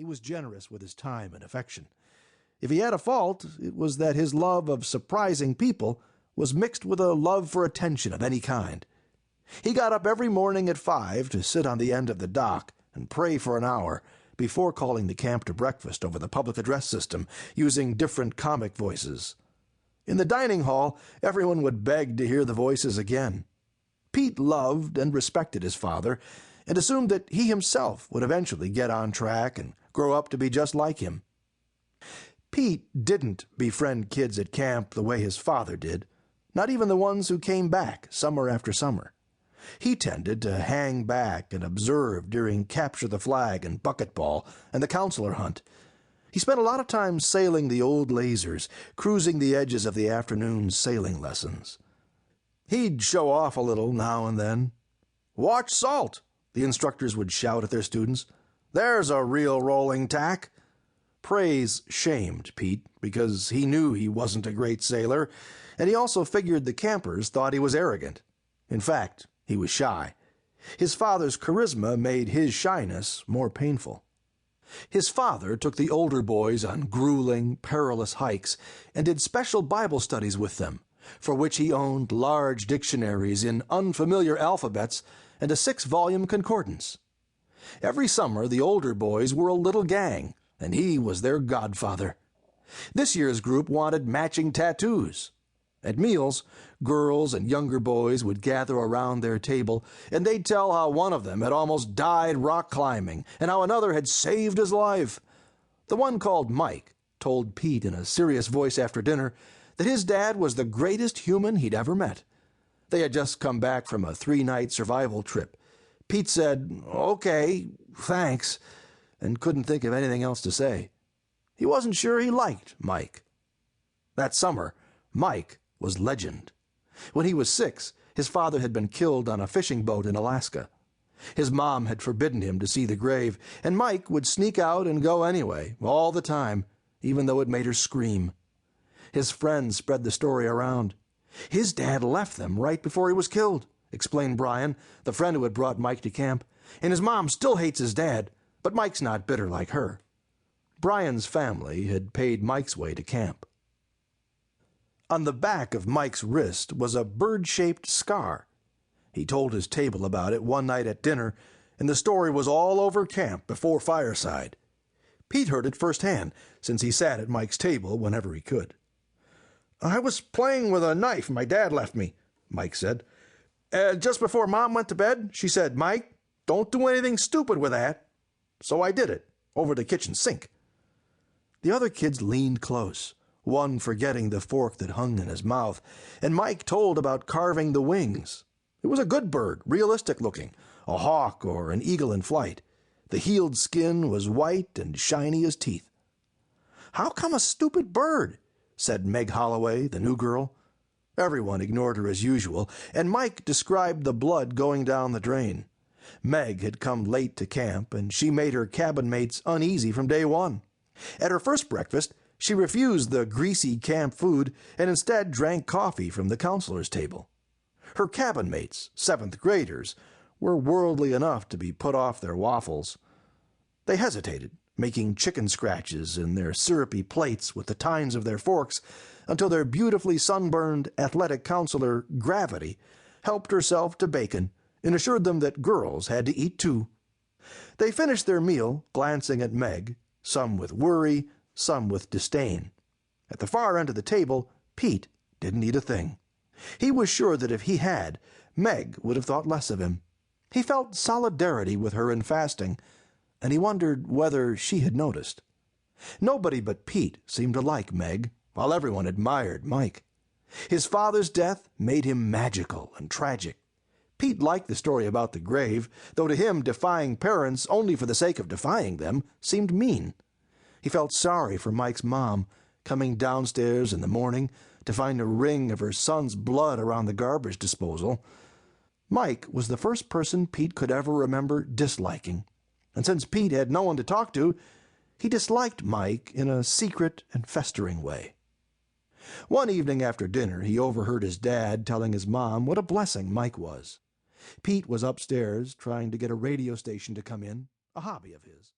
He was generous with his time and affection. If he had a fault, it was that his love of surprising people was mixed with a love for attention of any kind. He got up every morning at 5 to sit on the end of the dock and pray for an hour before calling the camp to breakfast over the public address system, using different comic voices. In the dining hall, everyone would beg to hear the voices again. Pete loved and respected his father and assumed that he himself would eventually get on track and grow up to be just like him. Pete didn't befriend kids at camp the way his father did, not even the ones who came back summer after summer. He tended to hang back and observe during capture the flag and bucket ball and the counselor hunt. He spent a lot of time sailing the old lasers, cruising the edges of the afternoon sailing lessons. He'd show off a little now and then. "Watch salt," the instructors would shout at their students. "There's a real rolling tack." Praise shamed Pete because he knew he wasn't a great sailor, and he also figured the campers thought he was arrogant. In fact, he was shy. His father's charisma made his shyness more painful. His father took the older boys on grueling, perilous hikes and did special Bible studies with them, for which he owned large dictionaries in unfamiliar alphabets and a 6-volume concordance. Every summer, the older boys were a little gang, and he was their godfather. This year's group wanted matching tattoos. At meals, girls and younger boys would gather around their table, and they'd tell how one of them had almost died rock climbing, and how another had saved his life. The one called Mike told Pete in a serious voice after dinner that his dad was the greatest human he'd ever met. They had just come back from a 3-night survival trip. Pete said, "Okay, thanks," and couldn't think of anything else to say. He wasn't sure he liked Mike. That summer, Mike was legend. When he was 6, his father had been killed on a fishing boat in Alaska. His mom had forbidden him to see the grave, and Mike would sneak out and go anyway, all the time, even though it made her scream. His friends spread the story around. "His dad left them right before he was killed," explained Brian, the friend who had brought Mike to camp, "and his mom still hates his dad, but Mike's not bitter like her." Brian's family had paid Mike's way to camp. On the back of Mike's wrist was a bird-shaped scar. He told his table about it one night at dinner, and the story was all over camp before fireside. Pete heard it firsthand, since he sat at Mike's table whenever he could. "I was playing with a knife my dad left me," Mike said. "Just before Mom went to bed, she said, 'Mike, don't do anything stupid with that.' So I did it, over the kitchen sink." The other kids leaned close, one forgetting the fork that hung in his mouth, and Mike told about carving the wings. It was a good bird, realistic looking, a hawk or an eagle in flight. The healed skin was white and shiny as teeth. "How come a stupid bird?" said Meg Holloway, the new girl. Everyone ignored her as usual, and Mike described the blood going down the drain. Meg had come late to camp, and she made her cabin mates uneasy from day one. At her first breakfast, she refused the greasy camp food and instead drank coffee from the counselor's table. Her cabin mates, 7th graders, were worldly enough to be put off their waffles. They hesitated, making chicken scratches in their syrupy plates with the tines of their forks, until their beautifully sunburned athletic counselor, Gravity, helped herself to bacon and assured them that girls had to eat too. They finished their meal, glancing at Meg, some with worry, some with disdain. At the far end of the table, Pete didn't eat a thing. He was sure that if he had, Meg would have thought less of him. He felt solidarity with her in fasting, and he wondered whether she had noticed. Nobody but Pete seemed to like Meg, while everyone admired Mike. His father's death made him magical and tragic. Pete liked the story about the grave, though to him defying parents only for the sake of defying them seemed mean. He felt sorry for Mike's mom, coming downstairs in the morning to find a ring of her son's blood around the garbage disposal. Mike was the first person Pete could ever remember disliking, and since Pete had no one to talk to, he disliked Mike in a secret and festering way. One evening after dinner, he overheard his dad telling his mom what a blessing Mike was. Pete was upstairs trying to get a radio station to come in, a hobby of his.